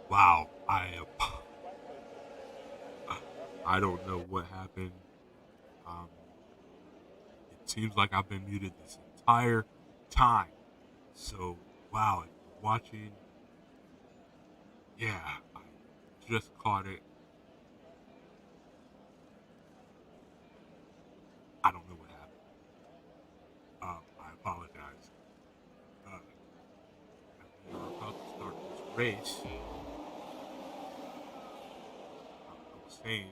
Wow, I don't know what happened. Um, it seems like I've been muted this entire time. So wow, if you're watching, yeah, I just caught it. I don't know what happened. I apologize. Uh, as we are about to start this race, I was saying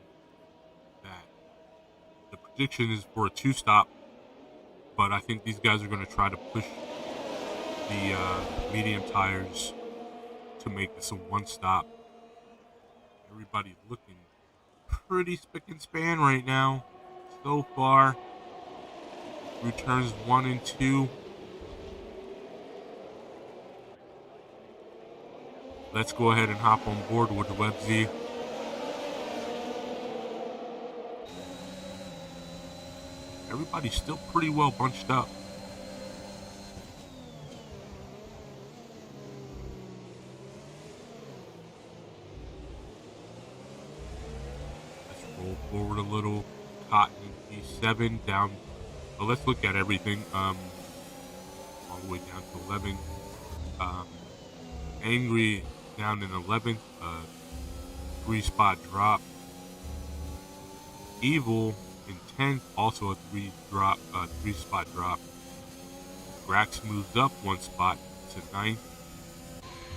that the prediction is for a two-stop, but I think these guys are going to try to push the medium tires to make this a one-stop. Everybody's looking pretty spick and span right now. So far, through turns 1 and 2. Let's go ahead and hop on board with the WebZ. Everybody's still pretty well bunched up. Let's roll forward a little. Cotton in P7 down. Well, let's look at everything. All the way down to 11. Angry down in 11th. 3-spot drop. Evil in 10th, also a 3-spot drop. Grax moves up 1 spot to 9th.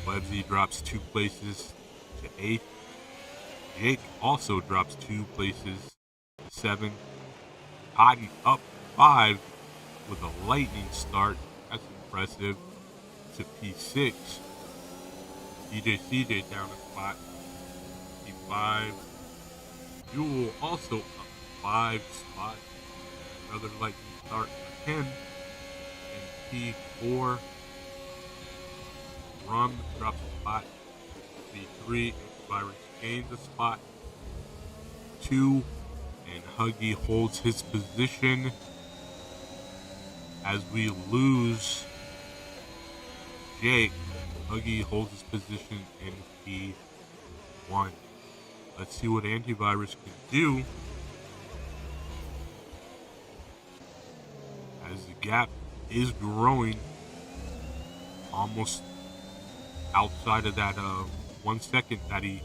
Webzy drops 2 places to 8th. Jake also drops 2 places to 7th. Cotton up 5 with a lightning start. That's impressive. To P6. CJ down a spot. P5. Jewel also up 5 spots. Another lightning start to 10. And P4. Rum drops a spot. P3. Virus gains a spot. 2. And Huggy holds his position as we lose Jake. Huggy holds his position in P1. Let's see what Antivirus can do as the gap is growing almost outside of that 1 second that he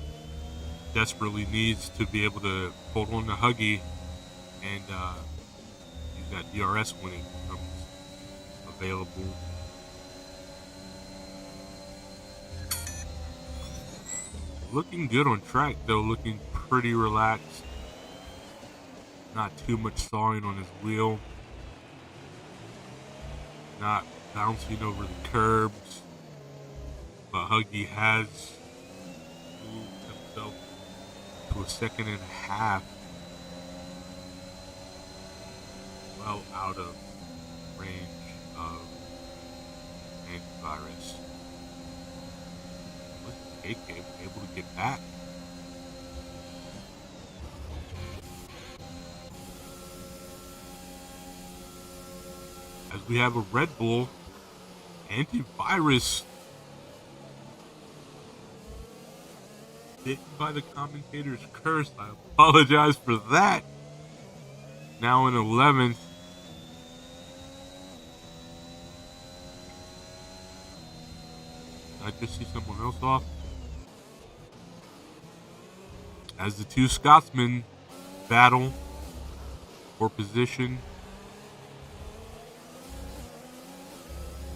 desperately needs to be able to hold on to Huggy and use that DRS when it comes available. Looking good on track though, looking pretty relaxed. Not too much sawing on his wheel. Not bouncing over the curbs. But Huggy has moved himself to a second and a half. Well out of range of antivirus. Was Jake able to get back? As we have a Red Bull antivirus bitten by the commentator's curse. I apologize for that. Now in 11th. I just see someone else off. As the two Scotsmen battle for position.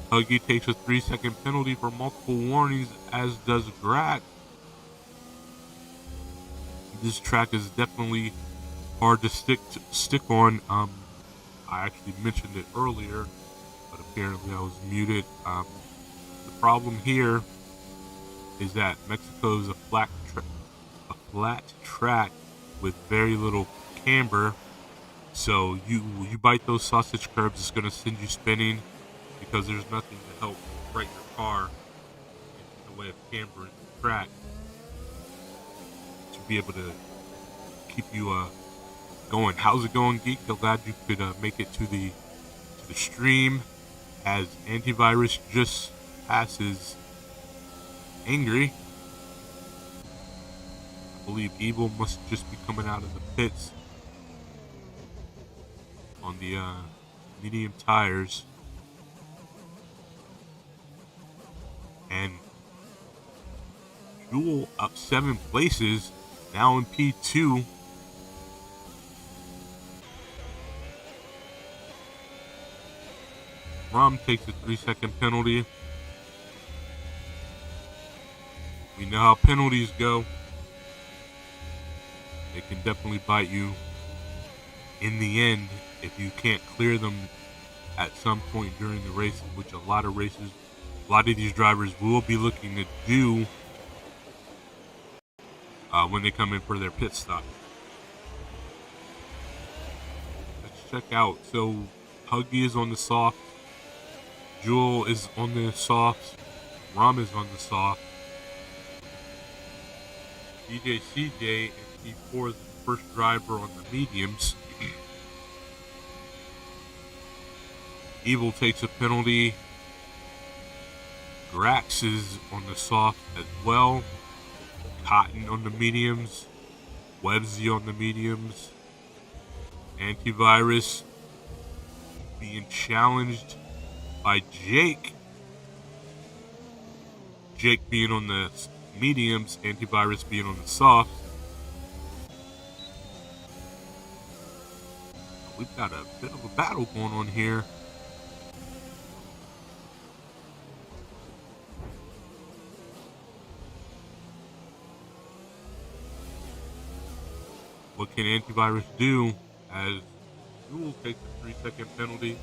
Huggy takes a 3-second penalty for multiple warnings, as does Grat. This track is definitely hard to stick on. I actually mentioned it earlier, but apparently I was muted. The problem here is that Mexico is a flat track with very little camber. So you bite those sausage curbs, it's going to send you spinning because there's nothing to help right your car in the way of camber in the track to be able to keep you going. How's it going, Geek? I'm glad you could make it to the stream as Antivirus just passes Angry. I believe Evil must just be coming out of the pits on the medium tires. And Jewel up 7 places, now in P2. Rom takes a 3-second penalty. We know how penalties go. They can definitely bite you in the end if you can't clear them at some point during the race, which a lot of these drivers will be looking to do when they come in for their pit stop. Let's check out. So Huggy is on the soft. Jewel is on the soft. Rom is on the soft. DJ CJ and P4 is the first driver on the mediums. Evil takes a penalty. Grax is on the soft as well. Cotton on the mediums. Websy on the mediums. Antivirus being challenged by Jake. Jake being on the mediums, Antivirus being on the soft. We've got a bit of a battle going on here. What can Antivirus do as Jewel takes a 3-second penalty?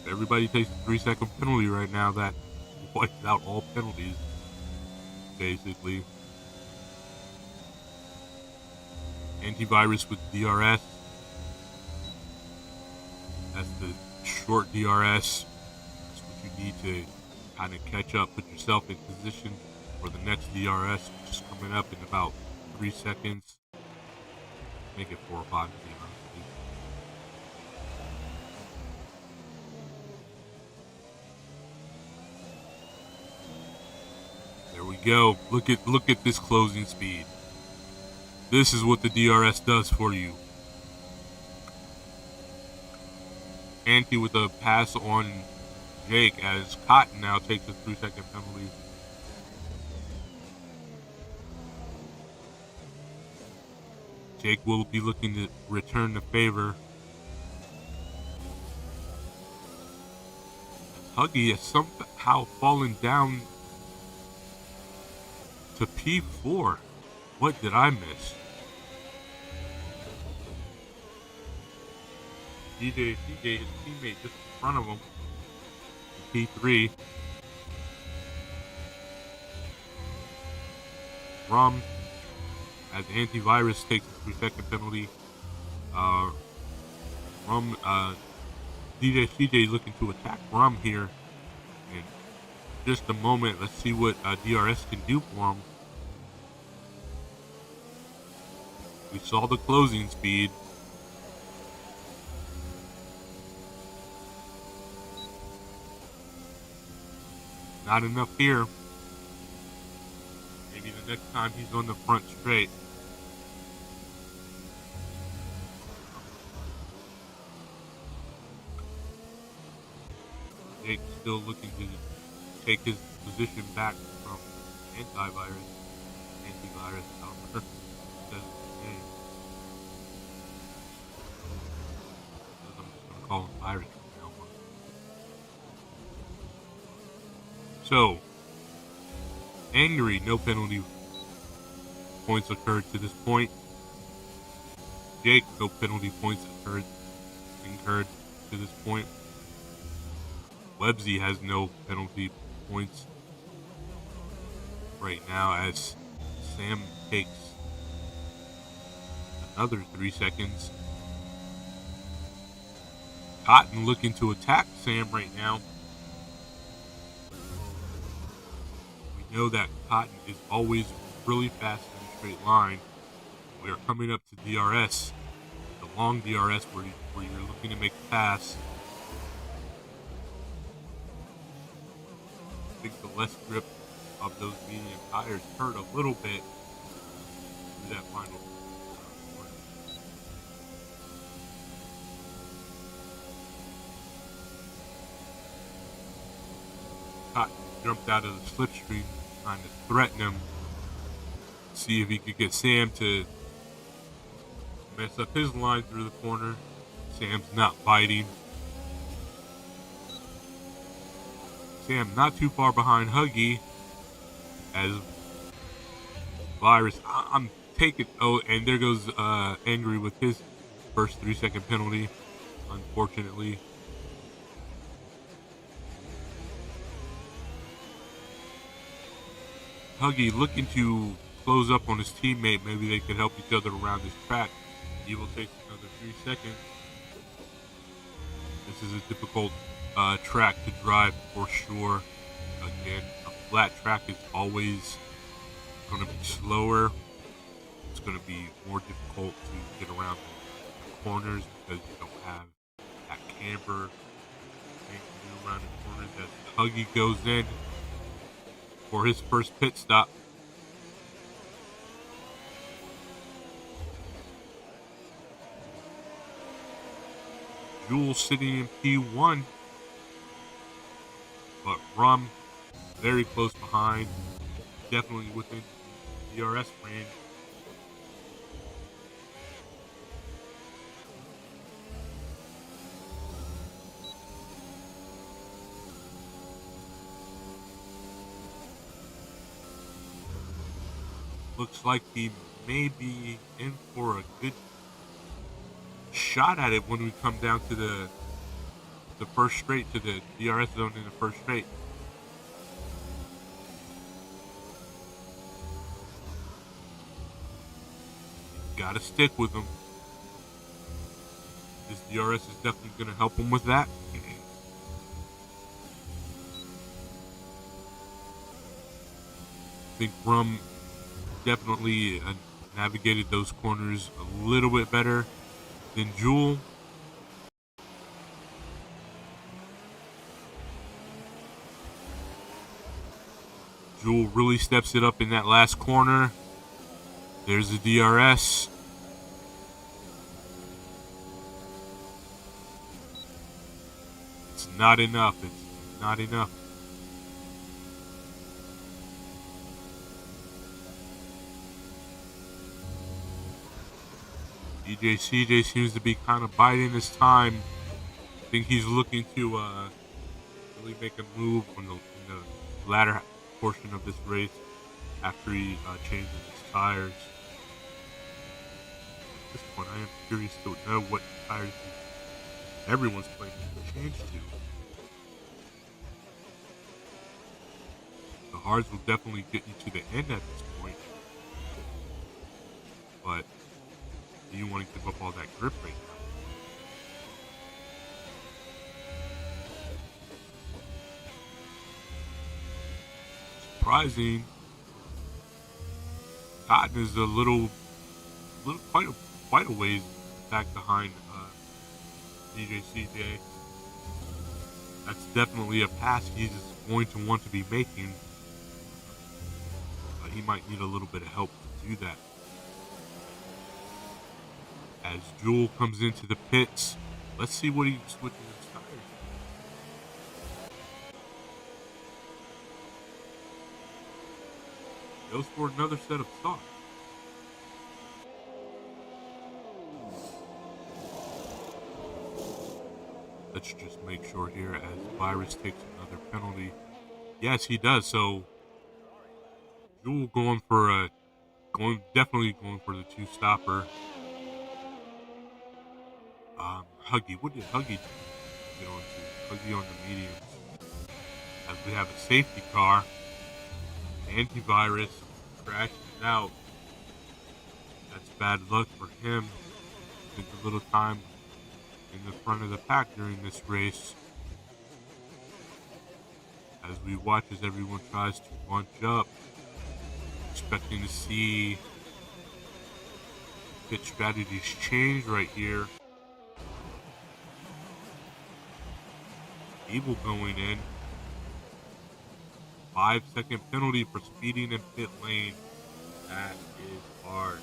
Everybody takes a 3-second penalty right now. That wipes out all penalties, basically. Antivirus with DRS. That's the short DRS. That's what you need to kind of catch up, put yourself in position for the next DRS, which is coming up in about 3 seconds. Make it 4 or 5 to be honest with you. There we go. Look at this closing speed. This is what the DRS does for you. Anti with a pass on Jake as Cotton now takes a 3-second penalty. Jake will be looking to return the favor. Huggy has somehow fallen down to P4. What did I miss? CJ, his teammate, just in front of him. P3. Rum, as Antivirus takes a 3-second penalty. Rum, CJ looking to attack Rum here. In just a moment, let's see what DRS can do for him. We saw the closing speed. Not enough here. Maybe the next time he's on the front straight. Jake still looking to take his position back from Antivirus, however, says name. I'm just going to call him Virus from now on. So, Angry, no penalty points occurred to this point. Jake, no penalty points incurred to this point. Websy has no penalty points right now as Sam takes another 3 seconds. Cotton looking to attack Sam right now. We know that Cotton is always really fast in a straight line. We are coming up to DRS, the long DRS where you're looking to make a pass. I think the less grip of those medium tires hurt a little bit through that final corner. Cotton jumped out of the slipstream trying to threaten him, see if he could get Sam to mess up his line through the corner. Sam's not biting. Sam not too far behind Huggy as Virus. I'm taking. Oh, and there goes Angry with his first 3-second penalty, unfortunately. Huggy looking to close up on his teammate. Maybe they could help each other around this track. Evil takes another 3 seconds. This is a difficult track to drive for sure. Again, a flat track is always going to be slower. It's going to be more difficult to get around the corners because you don't have that camber around the corners as Huggy goes in for his first pit stop. Jules sitting in P1, but Rum very close behind, definitely within DRS range. Looks like he may be in for a good shot at it when we come down to the first straight, to the DRS zone in the first straight. Gotta stick with him. This DRS is definitely going to help him with that. I think Rum definitely navigated those corners a little bit better than Jewel. Jewel really steps it up in that last corner. There's the DRS. It's not enough. It's not enough. CJ seems to be kind of biding his time. I think he's looking to definitely make a move in the latter portion of this race after he changes his tires. At this point, I am curious to know what tires everyone's planning to change to. The hards will definitely get you to the end at this point, but do you want to give up all that grip right now? Surprising. Cotton is quite a ways back behind DJCJ. That's definitely a pass he's going to want to be making. But he might need a little bit of help to do that. As Jewel comes into the pits, let's see what he switches his tires. Goes for another set of softs. Let's just make sure here as Virus takes another penalty. Yes, he does. So Jewel definitely going for the two stopper. Huggy, what did Huggy get on to? Huggy on the mediums. As we have a safety car. Antivirus crashes out. That's bad luck for him. Took a little time in the front of the pack during this race. As we watch as everyone tries to bunch up. Expecting to see pit strategies change right here. Evil going in. 5-second penalty for speeding in pit lane. That is hard.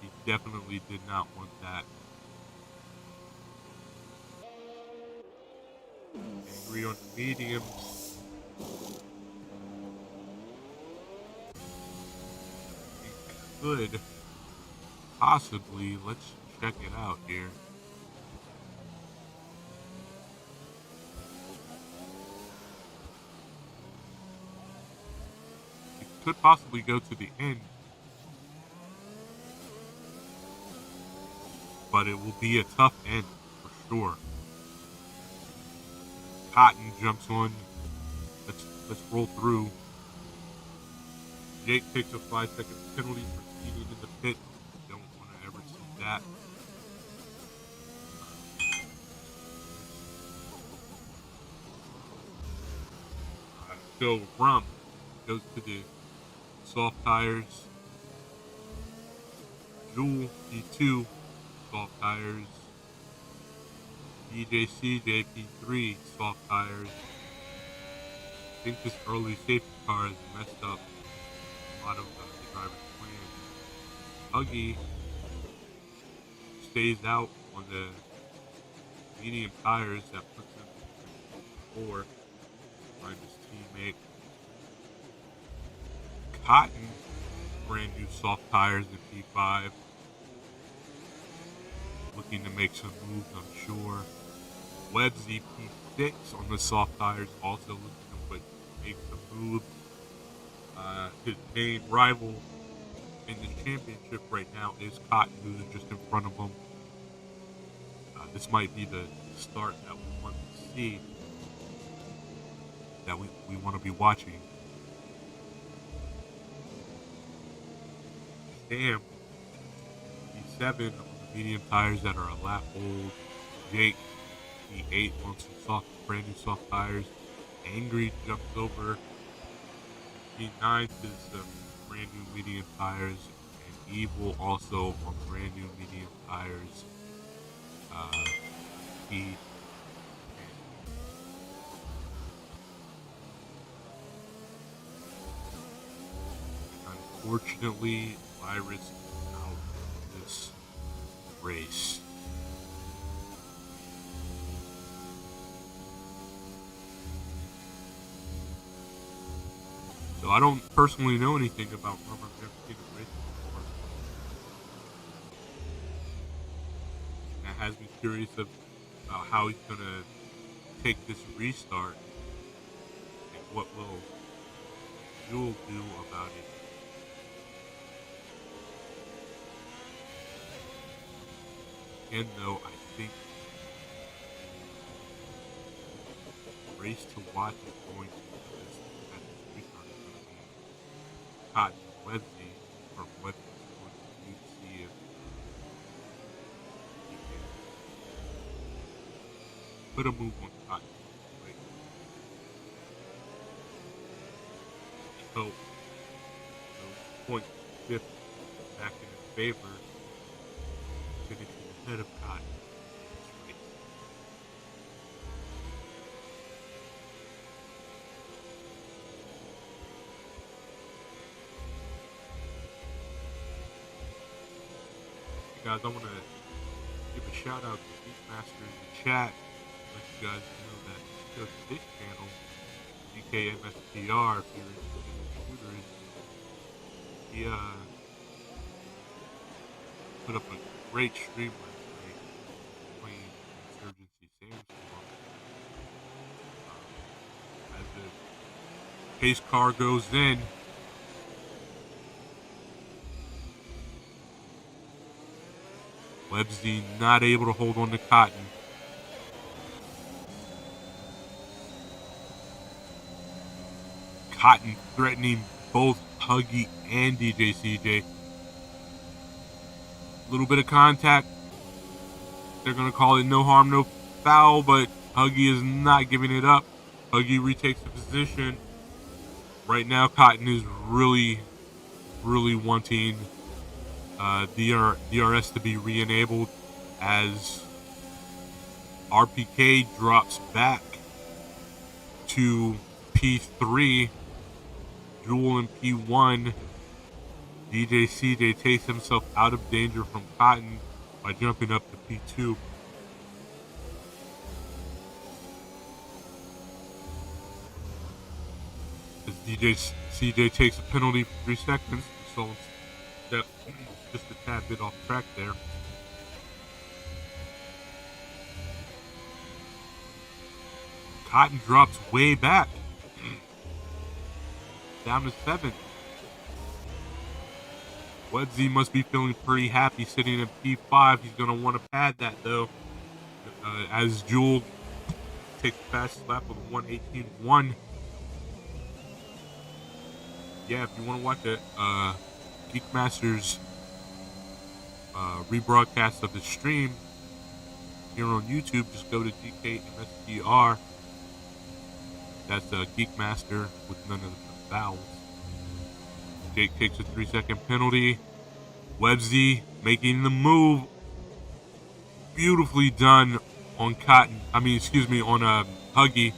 He definitely did not want that. Angry on the mediums. He could possibly, let's check it out here. Could possibly go to the end, but it will be a tough end for sure. Cotton jumps on. Let's roll through. Jake takes a 5-second penalty for speeding in the pit. Don't want to ever see that. So Rump goes to the soft tires. Jewel P2 soft tires. DJC JP3 soft tires. I think this early safety car has messed up a lot of the driver's plans. Huggy stays out on the medium tires. That puts him in 4 behind his teammate. Cotton, brand new soft tires in P5. Looking to make some moves, I'm sure. Webb's P6 on the soft tires, also looking to make some moves. His main rival in the championship right now is Cotton, who's just in front of him. This might be the start that we want to see, that we want to be watching. Damn. P7 on the medium tires that are a lap old. Jake, P8 on some brand new soft tires. Angry jumps over. P9 to some brand new medium tires. And Evil also on brand new medium tires. P10. Unfortunately, Virus is out of this race. So I don't personally know anything about Rum. I've never seen a race before. That has me curious about how he's gonna take this restart, and what will Jewel do about it? Again, though, I think the race to watch is going to be at this restart is going to be Cotton and Websy, from what he's going to do to see if he can put a move on Cotton. Right? So, those points shift back in his favor, finishing ahead of Cotton in this race. Hey guys, I want to give a shout out to Beatmaster in the chat. Let you guys know that he does this channel, GKMSPR, if you're interested in shooters. He put up a great stream last night playing Insurgency Sandstorm. As the pace car goes in, Websy not able to hold on to Cotton. Cotton threatening both Huggy and DJ CJ. A little bit of contact. They're going to call it no harm, no foul, but Huggy is not giving it up. Huggy retakes the position. Right now, Cotton is really wanting DRS to be re-enabled as RPK drops back to P3, Jewel in P1. DJ CJ takes himself out of danger from Cotton by jumping up to P2. As DJ CJ takes a penalty for 3 seconds, so step just a tad bit off track there. Cotton drops way back, down to 7. Websy must be feeling pretty happy sitting at P5. He's going to want to pad that, though, as Jewel takes a fast lap with a 1:18.1. Yeah, if you want to watch it, Geekmaster's rebroadcast of the stream here on YouTube, just go to GKMSPR. That's Geekmaster with none of the vowels. Jake takes a 3-second penalty. Websy making the move. Beautifully done on Cotton. On Huggy.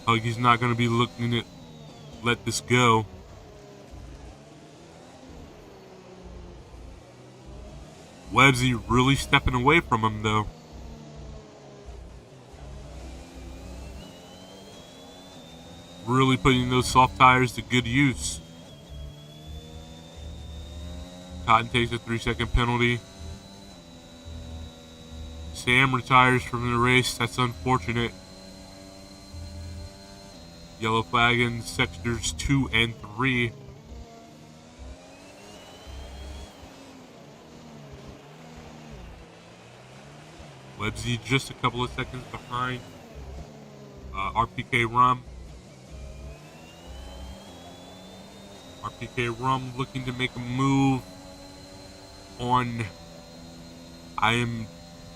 Huggy's not going to be looking to let this go. Websy really stepping away from him, though. Really putting those soft tires to good use. Cotton takes a 3-second penalty. Sam retires from the race. That's unfortunate. Yellow flag in sectors 2 and 3. Websy just a couple of seconds behind RPK Rum. RPK Rum looking to make a move on I'm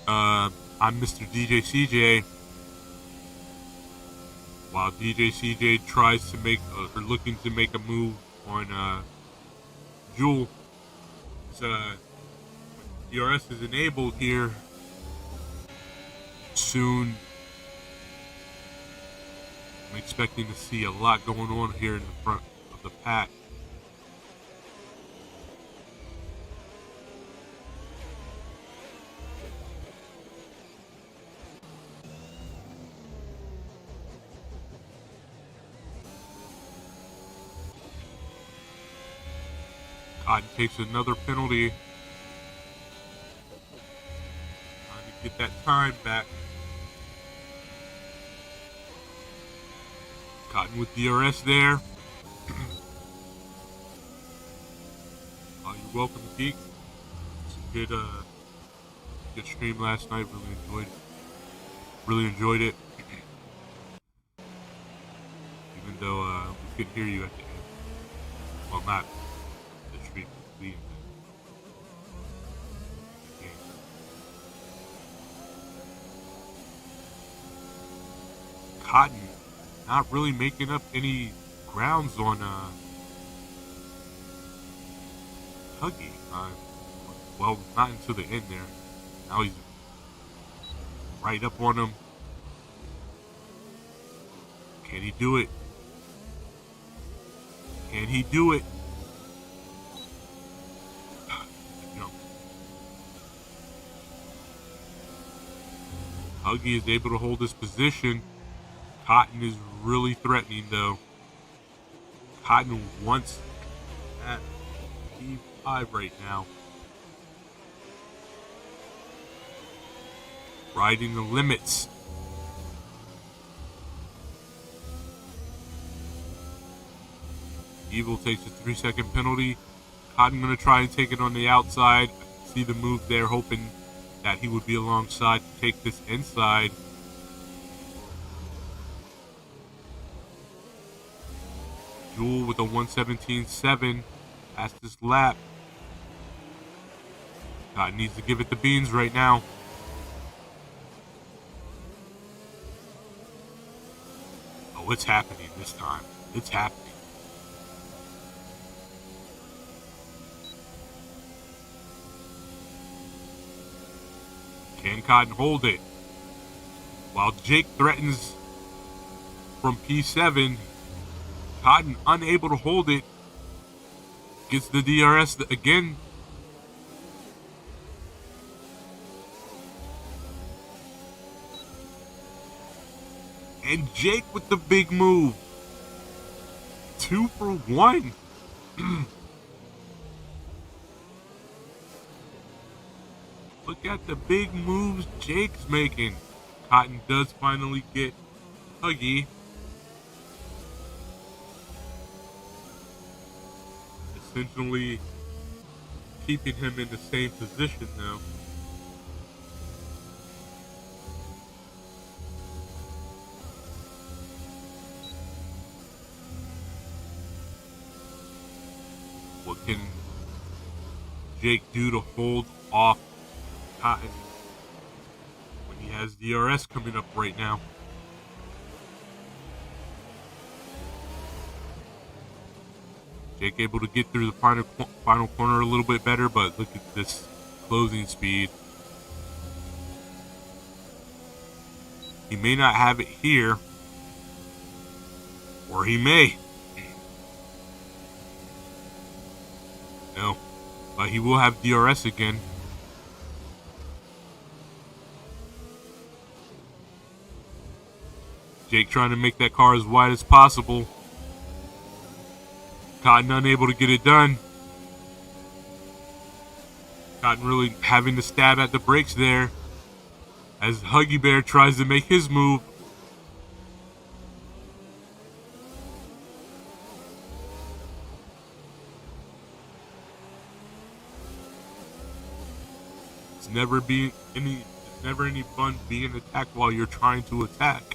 Mr. DJ CJ, while DJ CJ tries to make or looking to make a move on Jewel. DRS is enabled here soon. I'm expecting to see a lot going on here in the front of the pack. Cotton takes another penalty. get that time back. Cotton with DRS there. You're welcome, Geek. It's a good stream last night. Really enjoyed it. Even though we couldn't hear you at the end. Well, not the stream completing the game. Cotton not really making up any grounds on Huggy. Well, not until the end there. Now he's right up on him. Can he do it? Can he do it? No. Huggy is able to hold his position. Cotton is really threatening, though. Cotton wants that P5 right now. Riding the limits. Evil takes a 3-second penalty. Cotton gonna try and take it on the outside. See the move there, hoping that he would be alongside to take this inside. Jewel with a 1:17.7. Fastest lap. Cotton needs to give it the beans right now. Oh, it's happening this time. It's happening. Can Cotton hold it? While Jake threatens from P7, Cotton unable to hold it. Gets the DRS again. And Jake with the big move. 2 for 1. Look at the big moves Jake's making. Cotton does finally get Huggy. Essentially keeping him in the same position now. What can Jake do to hold off Cotton when he has DRS coming up right now? Jake able to get through the final corner a little bit better, but look at this closing speed. He may not have it here, or he may. No, but he will have DRS again. Jake trying to make that car as wide as possible. Cotton unable to get it done. Cotton really having to stab at the brakes there as Huggy Bear tries to make his move. It's never any fun being attacked while you're trying to attack.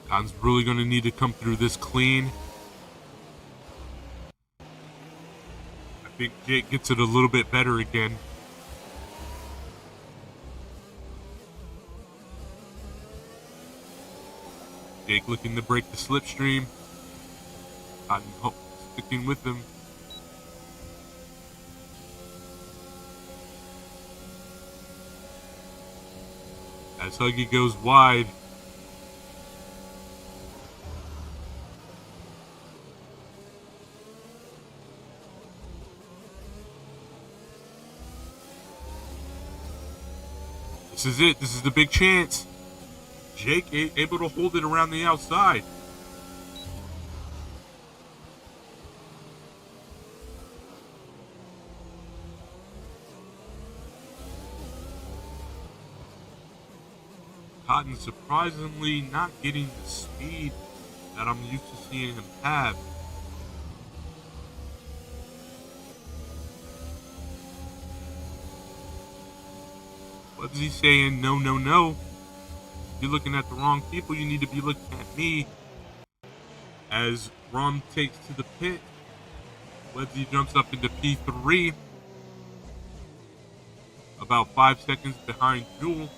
Cotton's really going to need to come through this clean. I think Jake gets it a little bit better again. Jake looking to break the slipstream. Cotton sticking with him. As Huggy goes wide. This is it. This is the big chance. Jake able to hold it around the outside. Cotton surprisingly not getting the speed that I'm used to seeing him have. What's he saying? No, no, no. You're looking at the wrong people. You need to be looking at me. As Rum takes to the pit, Wedsy jumps up into P3. About 5 seconds behind Jewel.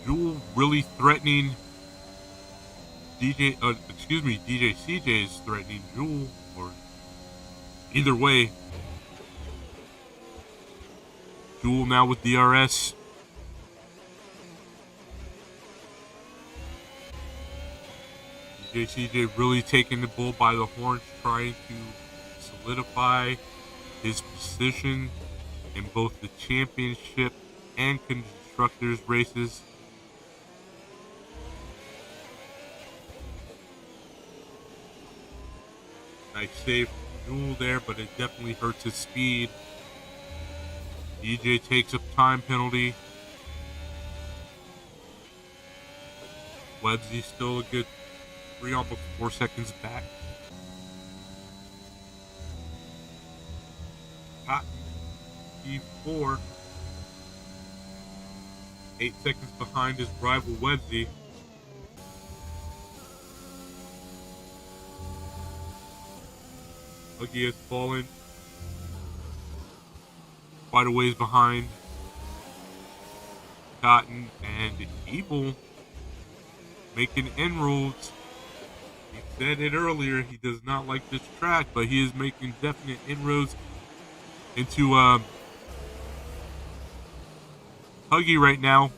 Jewel really threatening DJ CJ is threatening Jewel, or either way. Jewel now with DRS. DJ CJ really taking the bull by the horns, trying to solidify his position in both the championship and constructors races. Nice save from Jewel there, but it definitely hurts his speed. DJ takes a time penalty. Wedsy still a good 3, almost 4 seconds back. Cotton, P4. 8 seconds behind his rival Wedsy. Huggy has fallen quite a ways behind Cotton, and Evil making inroads. He said it earlier, he does not like this track, but he is making definite inroads into Huggy right now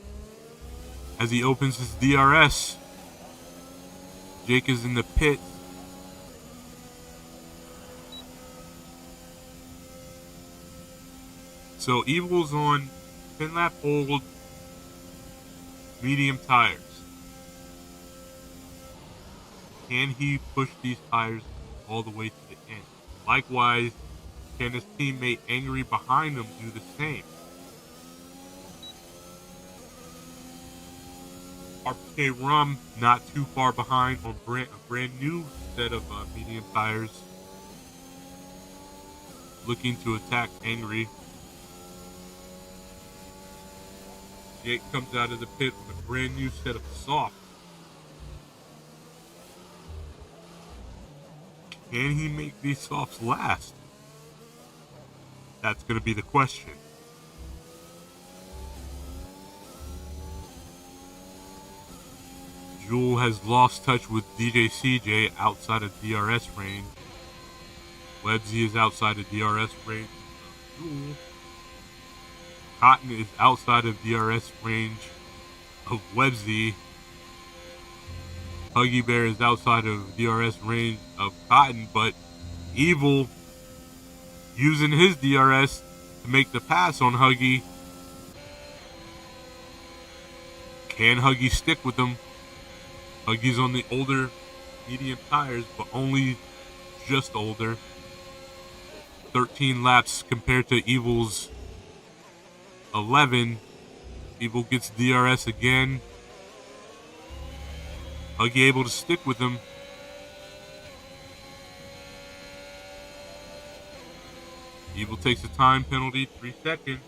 as he opens his DRS. Jake is in the pit. So Evil's on 10-lap hold, medium tires. Can he push these tires all the way to the end? Likewise, can his teammate Angry behind him do the same? RPK Rum not too far behind on a brand new set of medium tires. Looking to attack Angry. Jake comes out of the pit with a brand new set of soft. Can he make these softs last? That's going to be the question. Jewel has lost touch with DJ CJ outside of DRS range. Wedsy is outside of DRS range of Jewel. Cotton is outside of DRS range of Wedsy. Huggy Bear is outside of DRS range of Cotton, but Evil using his DRS to make the pass on Huggy. Can Huggy stick with him? Huggy's on the older medium tires, but only just older. 13 laps compared to Evil's 11. Evil gets DRS again. Huggy able to stick with him. Evil takes a time penalty, 3 seconds.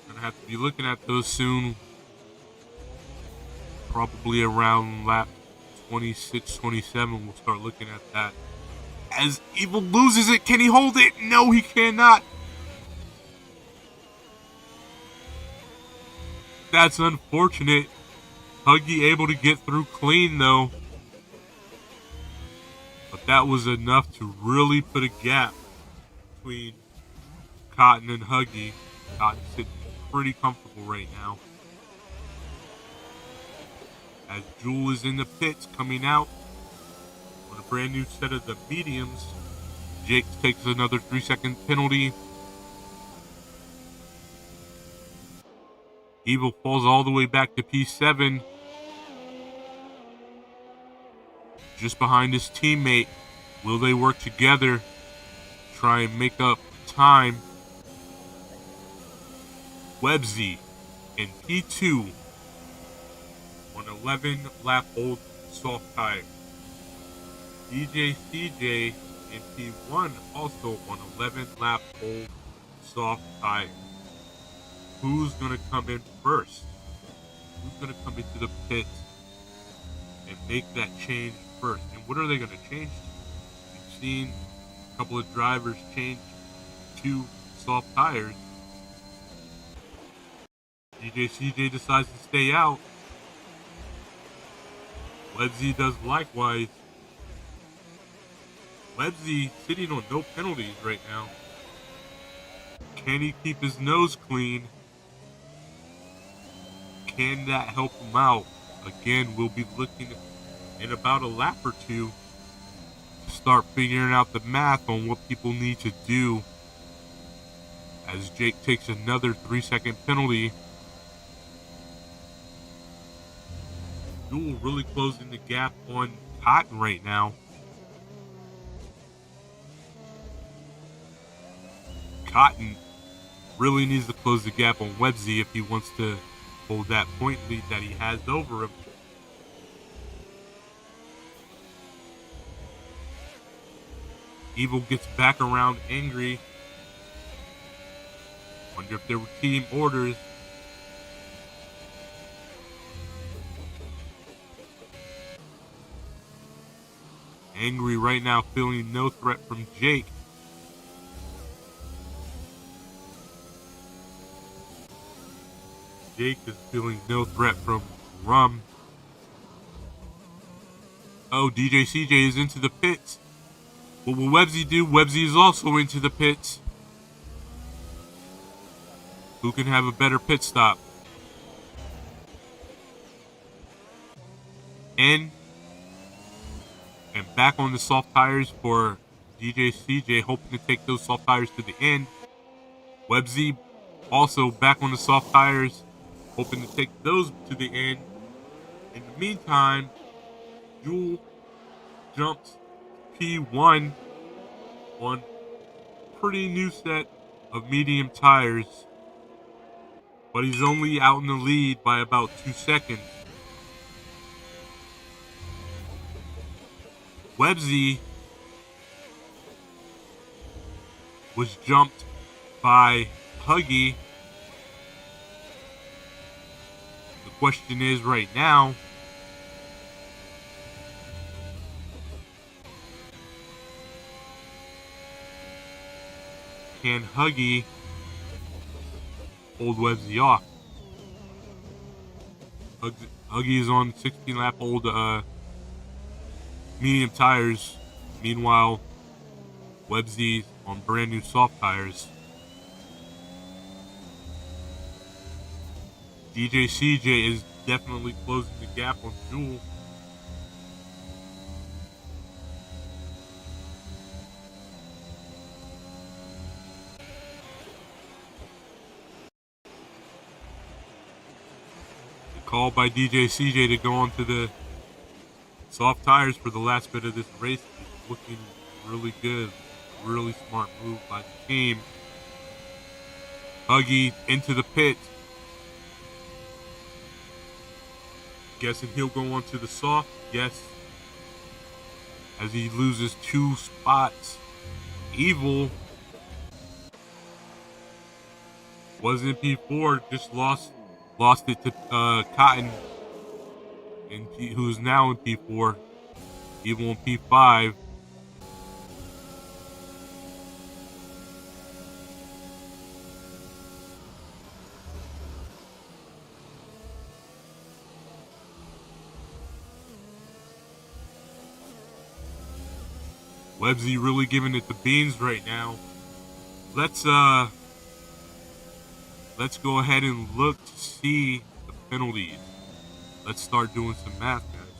Gonna have to be looking at those soon. Probably around lap 26, 27, we'll start looking at that. As Evil loses it, can he hold it? No, he cannot. That's unfortunate. Huggy able to get through clean though. But that was enough to really put a gap between Cotton and Huggy. Cotton's sitting pretty comfortable right now. As Jewel is in the pits coming out on a brand new set of the mediums. Jake takes another 3-second penalty. Evil falls all the way back to P7. Just behind his teammate. Will they work together? Try and make up time. Webzy in P2 on 11 lap old soft tire. DJ CJ in P1 also on 11 lap old soft tire. Who's going to come in first? Who's going to come into the pit and make that change first? And what are they going to change to? We've seen a couple of drivers change to soft tires. DJ CJ decides to stay out. Webzy does likewise. Webzy sitting on no penalties right now. Can he keep his nose clean? Can that help him out? Again, we'll be looking in about a lap or two to start figuring out the math on what people need to do as Jake takes another 3-second penalty. Jewel really closing the gap on Cotton right now. Cotton really needs to close the gap on Webzy if he wants to hold that point lead that he has over him. Evil gets back around angry. Wonder if there were team orders. Angry right now, feeling no threat from Jake. Jake is feeling no threat from Rum. Oh, DJ CJ is into the pits. What will Webzy do? Webzy is also into the pits. Who can have a better pit stop? And back on the soft tires for DJ CJ, hoping to take those soft tires to the end. Webzy also back on the soft tires, hoping to take those to the end. In the meantime, Jewel jumps P1 on pretty new set of medium tires, but he's only out in the lead by about 2 seconds. Webzy was jumped by Huggy. The question is right now, can Huggy hold Webzy off? Huggy is on 16 lap old medium tires. Meanwhile, Webzy's on brand new soft tires. DJ CJ is definitely closing the gap on Jewel. The call by DJ CJ to go onto the soft tires for the last bit of this race is looking really good. Really smart move by the team. Huggy into the pit. Guessing he'll go onto the soft. Yes. As he loses 2 spots. Evil was in P4. Just lost it to Cotton, who's now in P4. Evil in P5. Webzy really giving it the beans right now. Let's go ahead and look to see the penalties. Let's start doing some math, guys.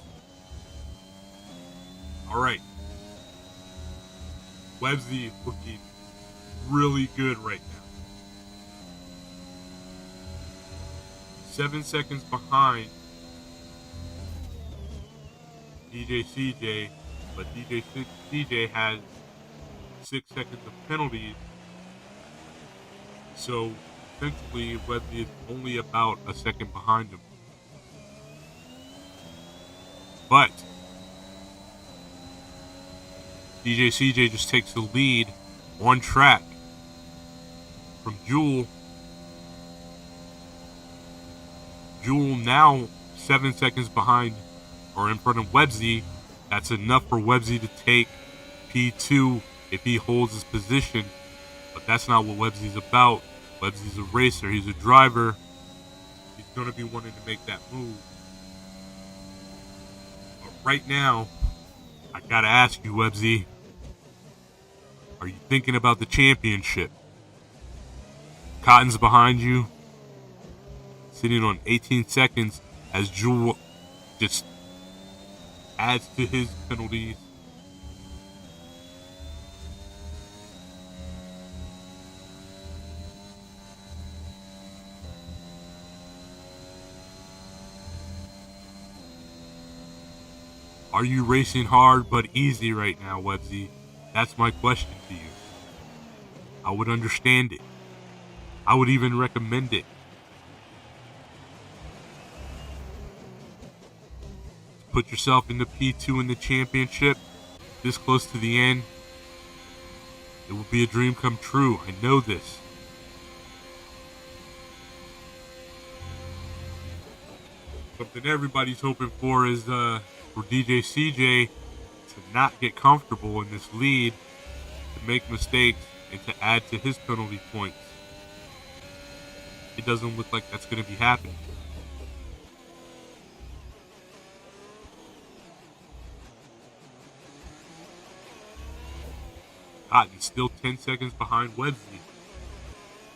All right. Webzy looking really good right now. 7 seconds behind DJ CJ, but DJ CJ has 6 seconds of penalties. So essentially, Webby is only about a second behind him. But DJ CJ just takes the lead on track from Jewel. Jewel now 7 seconds behind or in front of Webzy. That's enough for Webzy to take P2 if he holds his position. But that's not what Webzy's about. Webzy's a racer. He's a driver. He's going to be wanting to make that move. But right now, I got to ask you, Webzy, are you thinking about the championship? Cotton's behind you, sitting on 18 seconds as Jewel just adds to his penalties. Are you racing hard but easy right now, Webzy? That's my question to you. I would understand it. I would even recommend it. Put yourself in the P2 in the championship, this close to the end. It will be a dream come true. I know this. Something everybody's hoping for is for DJ CJ to not get comfortable in this lead, to make mistakes, and to add to his penalty points. It doesn't look like that's going to be happening. Cotton still 10 seconds behind Webzy.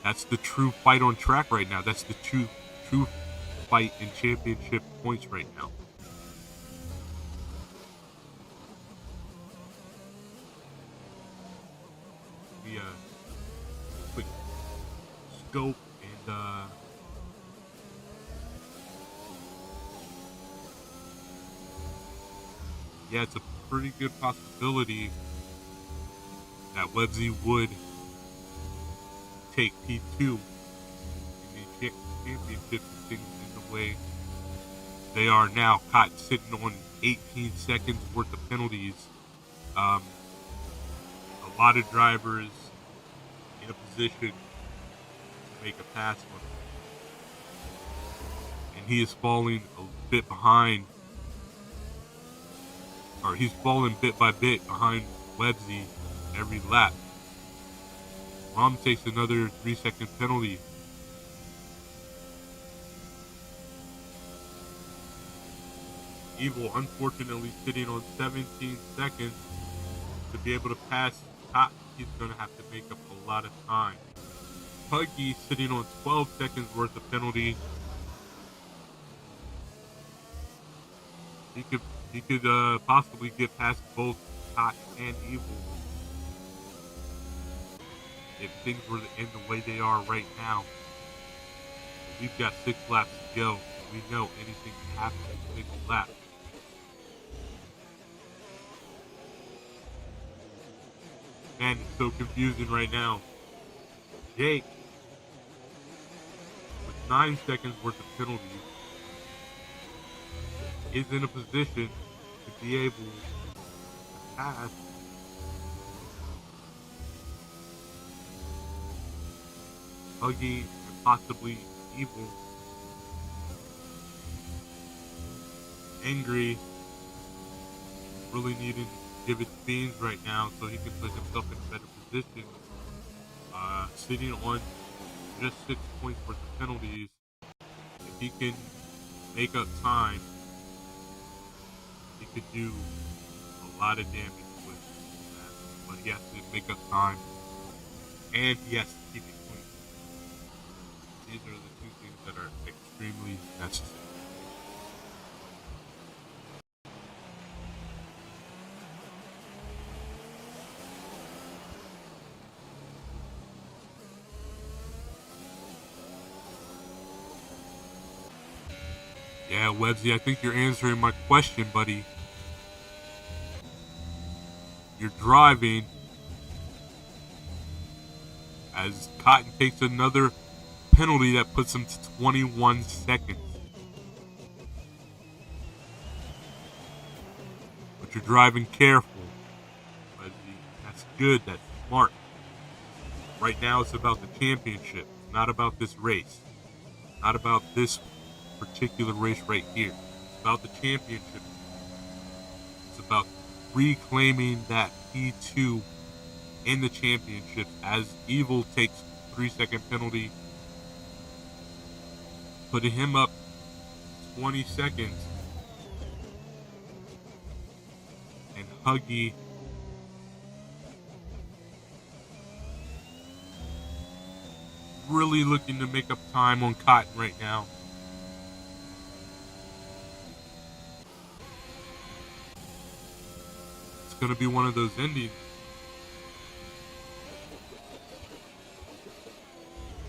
That's the true fight on track right now. That's the true fight in championship points right now. The quick scope and yeah, it's a pretty good possibility that Webzy would take P2 in the championship and things in the way they are now. Cotton sitting on 18 seconds worth of penalties. A lot of drivers in a position to make a pass on him. And he is falling a bit behind, or he's falling bit by bit behind Webzy every lap. Rom takes another 3-second penalty. Evil, unfortunately, sitting on 17 seconds to be able to pass Cotton. He's going to have to make up a lot of time. Puggy sitting on 12 seconds worth of penalty. He could possibly get past both Cotton and Evil if things were to end the way they are right now. We've got 6 laps to go. We know anything can happen in a single lap. Man, it's so confusing right now. Jake, with 9 seconds worth of penalties, is in a position to be able to pass Huggy and possibly Evil. Angry, really needing to give it beans right now so he can put himself in a better position. Sitting on just 6 points worth of penalties. If he can make up time, he could do a lot of damage with that. But he has to make up time, and he has to keep it clean. These are the 2 things that are extremely necessary. Yeah, Websy, I think you're answering my question, buddy. You're driving as Cotton takes another penalty that puts him to 21 seconds. But you're driving careful, Websy. That's good. That's smart. Right now, it's about the championship. It's not about this race. Not about this particular race right here. It's about the championship. It's about reclaiming that P2 in the championship as Evil takes 3-second penalty, putting him up 20 seconds. And Huggy really looking to make up time on Cotton right now. It's going to be one of those endings.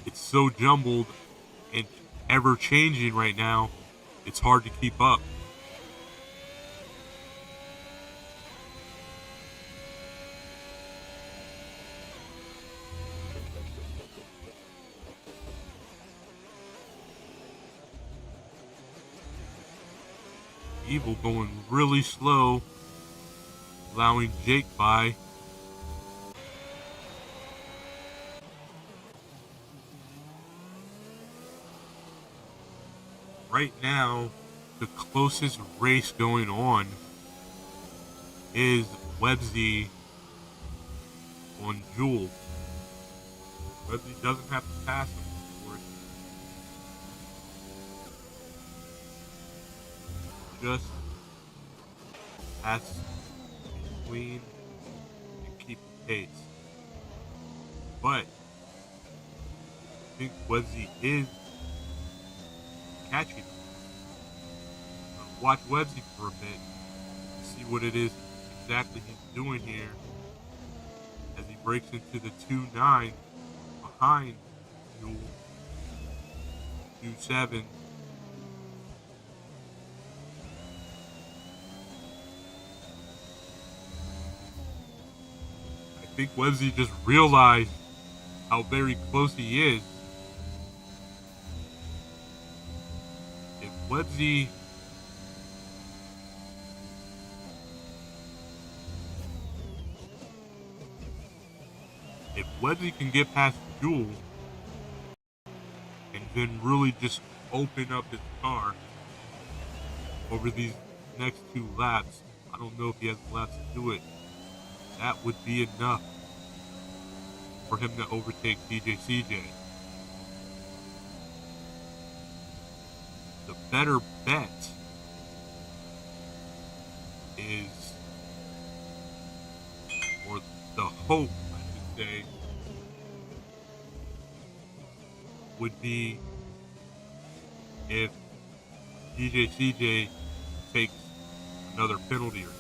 It's so jumbled and ever changing right now, it's hard to keep up. Evil going really slow, allowing Jake by. Right now, the closest race going on is Websy on Jules. Websy doesn't have to pass him for it. Just has to be clean and keep the pace. But I think Websy is catching him. Watch Websy for a bit, see what it is exactly he's doing here as he breaks into the 2-9 behind Jules. 2-7. I think Websy just realized how very close he is. Websy can get past Jules and then really just open up his car over these next 2 laps, I don't know if he has the laps to do it. That would be enough for him to overtake DJ CJ. The better bet is, or the hope, I should say, would be if DJ CJ takes another penalty or two.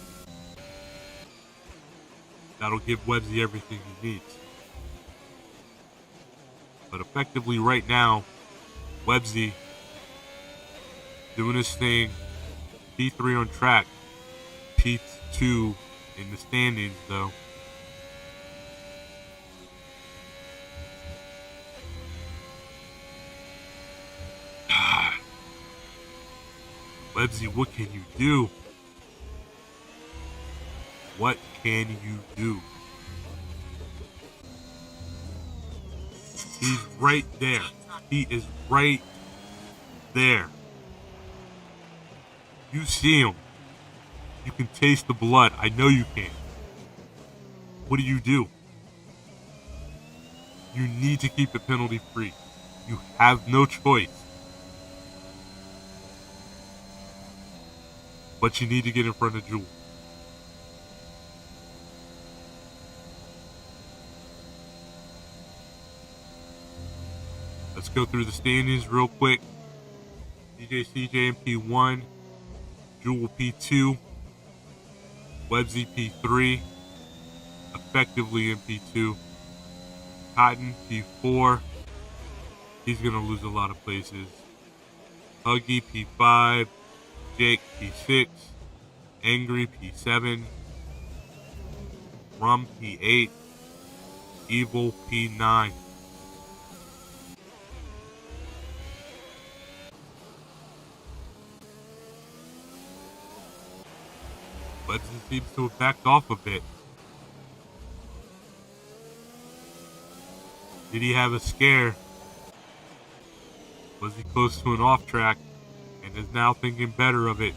That'll give Websy everything he needs. But effectively right now, Websy doing his thing, P3 on track, P2 in the standings though. Websy, what can you do? What can you do? He's right there. He is right there. You see him. You can taste the blood. I know you can. What do? You need to keep it penalty free. You have no choice. But you need to get in front of Jules. Let's go through the standings real quick. DJ CJ in P1, Jules P2, Websy P3, effectively in P2, Cotton P4. He's going to lose a lot of places. Huggy P5, Jake P6, Angry P7, Rum P8, Evil P9. But he seems to have backed off a bit. Did he have a scare? Was he close to an off track and is now thinking better of it?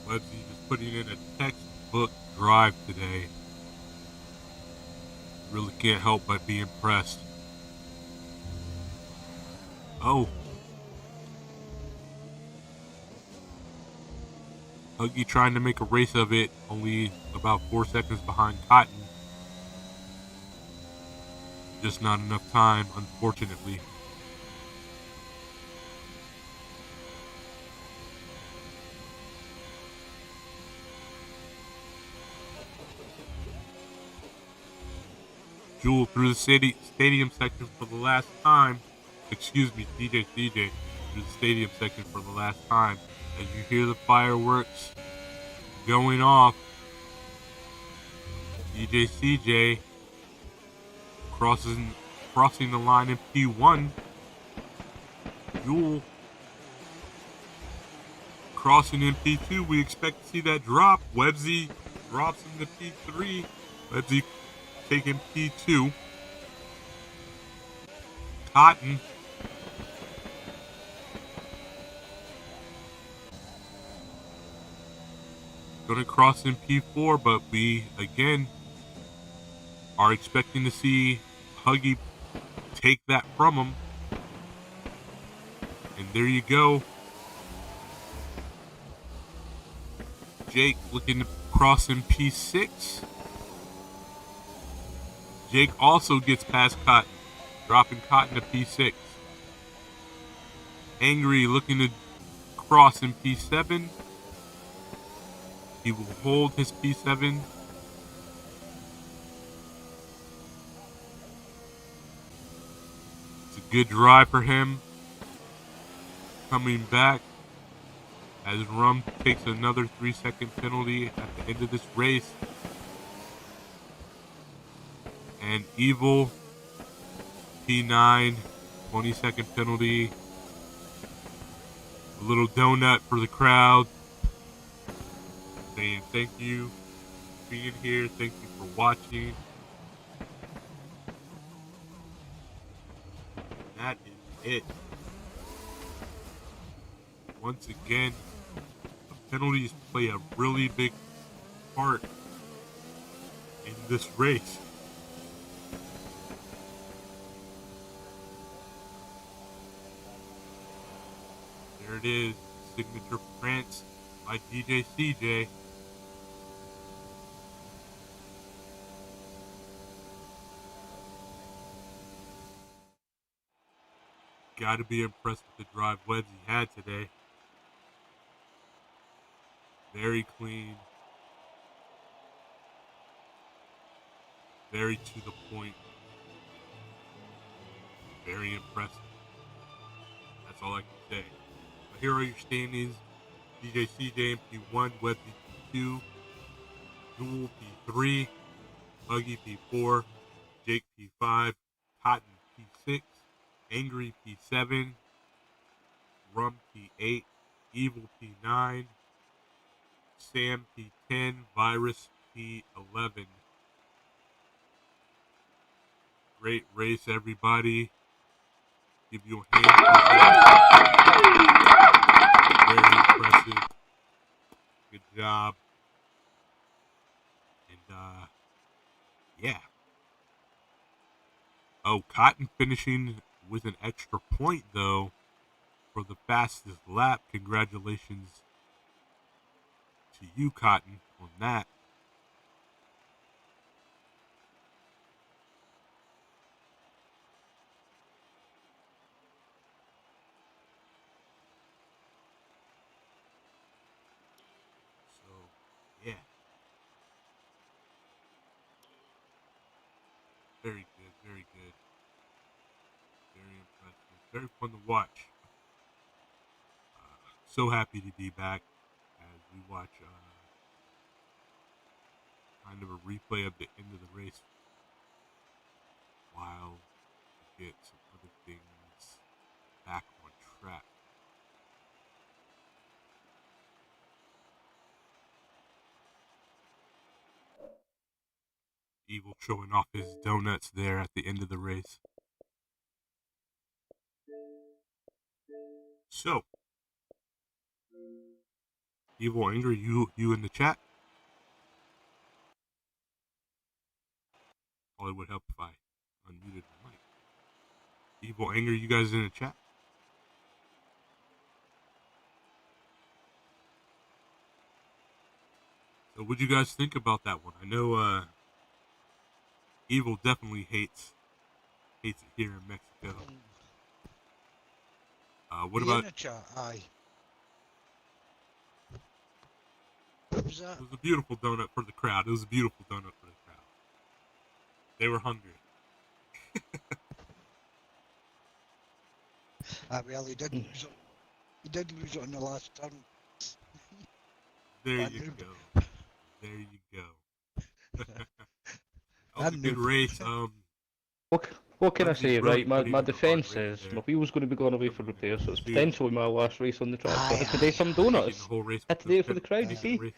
Websy just putting in a textbook drive today. Really can't help but be impressed. Oh. Huggy trying to make a race of it, only about 4 seconds behind Cotton. Just not enough time, unfortunately. Jewel through the stadium section for the last time. Excuse me, DJ CJ through the stadium section for the last time. As you hear the fireworks going off, DJ CJ crossing the line in P1. Jewel crossing in P2. We expect to see that drop. Websy drops into P3. Websy taking P2. Cotton gonna cross in P4, but we again are expecting to see Huggy take that from him. And there you go. Jake looking to cross in P6. Jake also gets past Cotton, dropping Cotton to P6. Angry looking to cross in P7. He will hold his P7. It's a good drive for him. Coming back as Rum takes another 3-second penalty at the end of this race. And Evil P9, 20-second penalty. A little donut for the crowd. Saying thank you for being here. Thank you for watching. That is it. Once again, the penalties play a really big part in this race. There it is, signature prance by DJ CJ. Got to be impressed with the drive Websy had today. Very clean. Very to the point. Very impressive. That's all I can say. But here are your standings. DJ CJ in P1, Websy P2, Jewel P3, Huggy P4, Jake P5, Cotton P6, Angry P7, Rum P8, Evil P9, Sam P10, Virus P11. Great race, everybody. Give you a hand for that. Very impressive. Good job. And, yeah. Oh, Cotton finishing with an extra point, though, for the fastest lap. Congratulations to you, Cotton, on that. Very good, very good. Very impressive. Very fun to watch. So happy to be back as we watch kind of a replay of the end of the race while we get some other things back on track. Evil showing off his donuts there at the end of the race. So, Evil Angry, you in the chat? Probably would help if I unmuted my mic. Evil Angry, you guys in the chat? So what'd you guys think about that one? I know Evil definitely hates it here in Mexico. What about? Aye. What was that? It was a beautiful donut for the crowd. It was a beautiful donut for the crowd. They were hungry. Well, he did lose it. He did lose it on the last turn. There That you noob. go. There you go. That was a good race. What can I Lindsay's say, really right? My putting in a hard defence race is there. my wheel's going to be going away for Coming in repair, so it's field. potentially my last race on the track. Aye, But I had to do aye. some Taking donuts. the whole race Had with to no do it for the pen- crowd, you taking the see. race-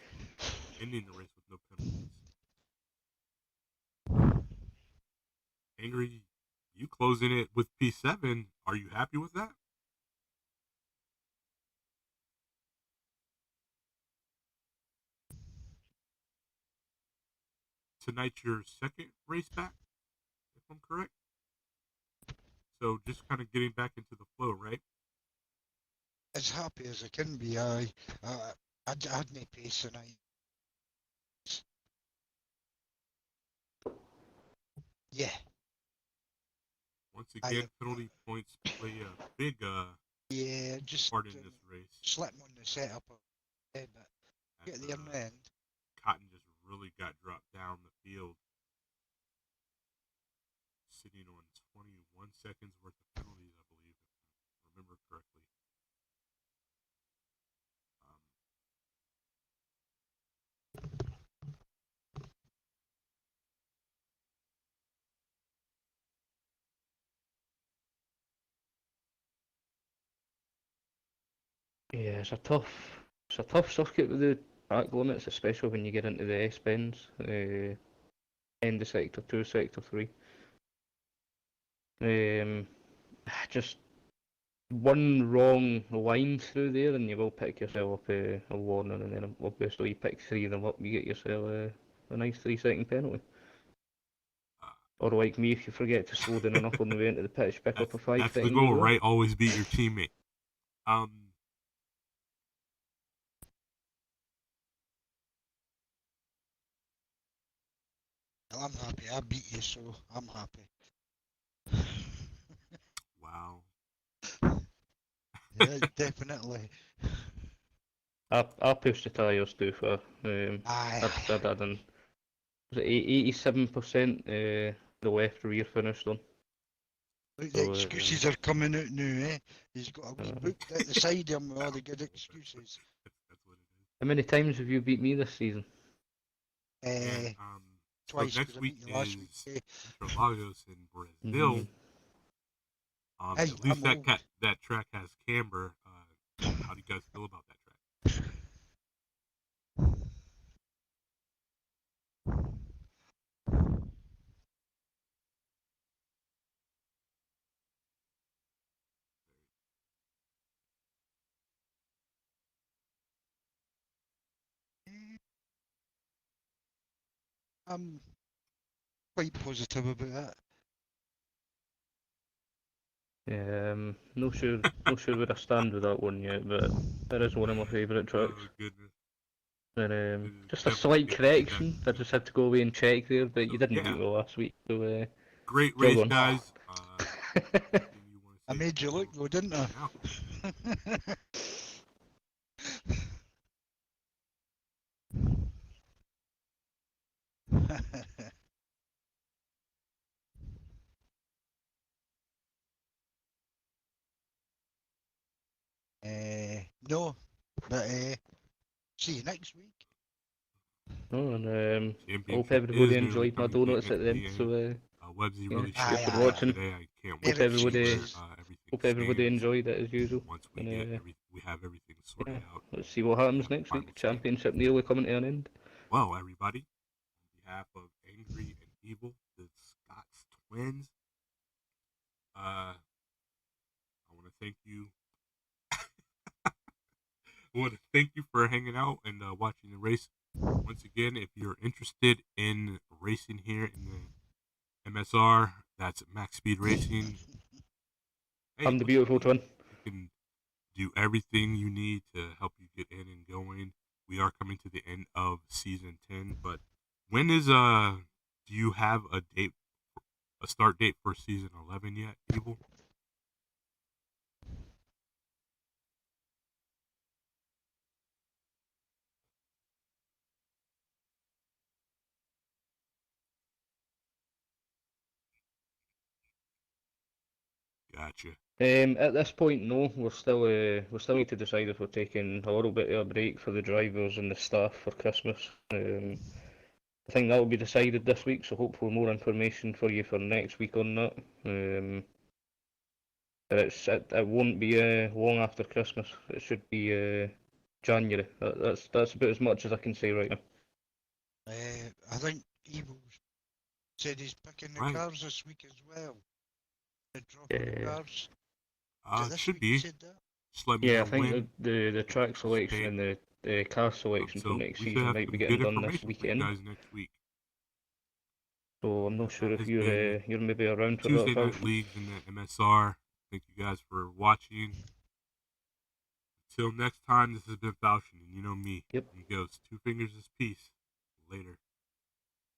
ending the race with no penalties. Angry, you closing it with P7. Are you happy with that? Tonight's your second race back, if I'm correct. So just kind of getting back into the flow, right? As happy as I can be, aye. I had my pace tonight. Yeah. Once again, penalty points play a big Yeah, just part in this race. slipping on the setup a bit, but get there in the end. Cotton just really got dropped down the field, sitting on 21 seconds worth of penalties, I believe, if I remember correctly. Yeah, it's a tough circuit with the track limits, especially when you get into the S bends, end of sector 2, sector 3. Just one wrong line through there, and you will pick yourself up a warning, and then obviously you pick 3 of them up, you get yourself a nice 3-second penalty. Or like me, if you forget to slow down enough on the way into the pitch, pick up a 5-second. That's the goal, right? Always beat your teammate. Well, I'm happy. I beat you, so I'm happy. Wow. Yeah, definitely. I pushed the tyres too far. Aye. I done. Was it 87% the left rear finished on? Look, the excuses are coming out now, eh? He's got a wee book at the side of him with all the good excuses. That's what it is. How many times have you beat me this season? And, Twice. So next week I beat you last is week. Interlagos in Brazil. Hey, at least I'm that track has camber. How do you guys feel about that track? I'm quite positive about that. No sure where I stand with that one yet, but it is one of my favourite tracks. Oh goodness. And just a slight correction. I just had to go away and check there, but you didn't beat me last week, so great race, guys. I made you look though, didn't I? No, but see you next week. Oh, and Championship hope everybody is nearly enjoyed my coming donuts at the to end. So Websy yeah, really Aye, showed for me aye, watching. today. I can't Fair wait to see where excuses. everything Hope everybody stands enjoyed it as usual. once we And get we have everything sorted yeah, out. let's see what happens next Final week. stand. Championship nearly coming to an end. Well, everybody, on behalf of Angry and Evil, the Scott's twins, I want to thank you. I want to thank you for hanging out and watching the race. Once again, if you're interested in racing here in the MSR, that's Max Speed Racing. Hey, I'm the look at beautiful me. twin. You can do everything you need to help you get in and going. We are coming to the end of season 10, but when is do you have a start date for season 11 yet, Evil? Gotcha. At this point, no. We still need to decide if we're taking a little bit of a break for the drivers and the staff for Christmas. I think that will be decided this week, so hopefully more information for you for next week on that. But it won't be long after Christmas. It should be January. That's about as much as I can say right now. I think Evil said he's picking the Right. cars this week as well. They're dropping the Yeah. cars. Is it this Should week he be. said that? Just let me Yeah, know I think when. the track selection and the car selection for So next we should season have might be some getting good done this information for you weekend. guys next week. So I'm not sure if Has been you're maybe around for Tuesday that. night leagues in the MSR. Thank you guys for watching. Until next time, this has been Falchion, and you know me. Yep. He goes, 2 fingers is peace. Later.